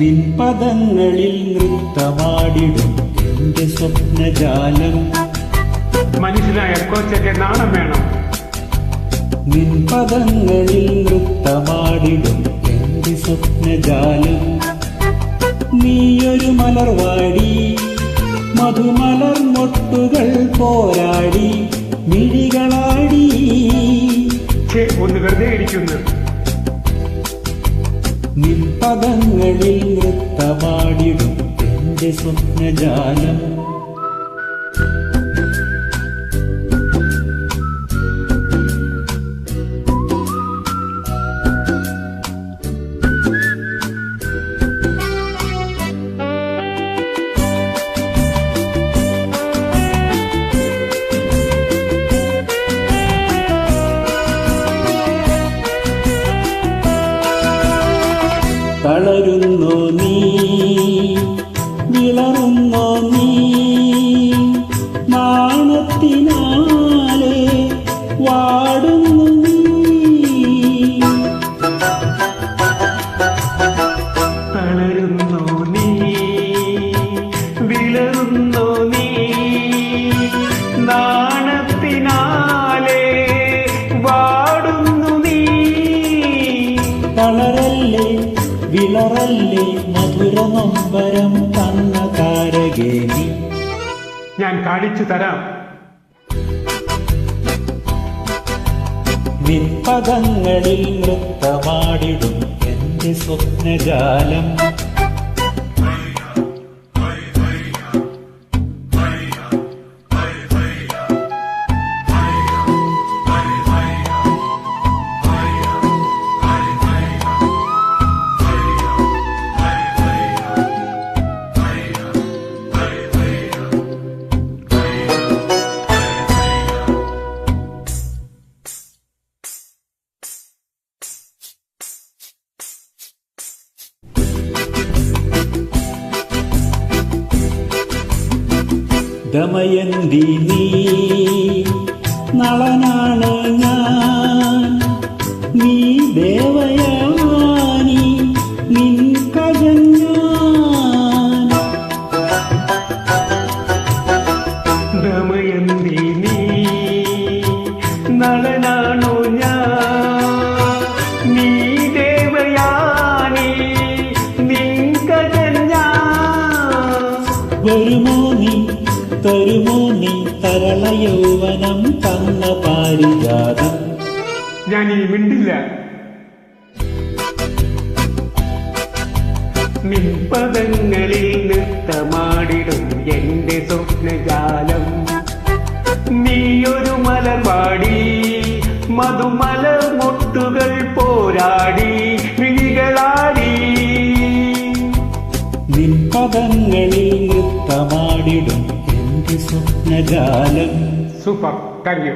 നിൻ പദങ്ങളിൽ നൃത്തമാടിടും എന്റെ സ്വപ്നജാലം. മനുഷ്യനായ കോച്ചയ്ക്ക് നാണം വേണം. നിൻ പദങ്ങളിൽ നൃത്തമാടിടും എന്റെ സ്വപ്നജാലം. നീയൊരു മലർവാടി മധുമലർ മൊട്ടുകൾ പോരാടി മിഴികളാടി. ഒന്ന് വെറുതെ ഇരിക്കുന്നു. നിൻ പദങ്ങളിൽ നൃത്തമാടിടും എന്റെ സ്വപ്നജാലം. തളരുന്നോ നീ, വിളറുന്നോ നീ, നാണത്തിനാലെ വാടുന്നു നീ. തളരുന്നോ നീ, വിളറുന്നോ നീ, നാണത്തിനാലെ വാടുന്നു നീ. തളരല്ലേ വിളറല്ലേ മധുരമമ്പരം തന്ന താരകേനി. ഞാൻ കാണിച്ചു തരാം. നിൻ പദങ്ങളിൽ നൃത്തമാടിടും എന്റെ സ്വപ്നജാലം. ദമയന്തി നീ, നളനാണ് ഞാൻ, നീ ദേവയാനി, നിൻ കജൻ ഞാൻ. ദമയന്തി നീ, നളനാണോ ഞാൻ, നീ ദേവയാനി, നിൻ കജൻ ഞാൻ. വരുമോ നീ, തരുമോ നീ തരള യൗവനം തന്ന പാരിജാതം. ഞാൻ ഇനി മിണ്ടില്ല. നിൻ പദങ്ങളിൽ നൃത്തമാടിടും എന്റെ സ്വപ്നജാലം. നീയൊരു മലർവാടി മധുമലർ മൊട്ടുകൾ പോരാടി മിഴികളാടി. നിൻ പദങ്ങളിൽ നൃത്തമാടിടും എന്റെ സ്വപ്നജാലം. Super, thank you.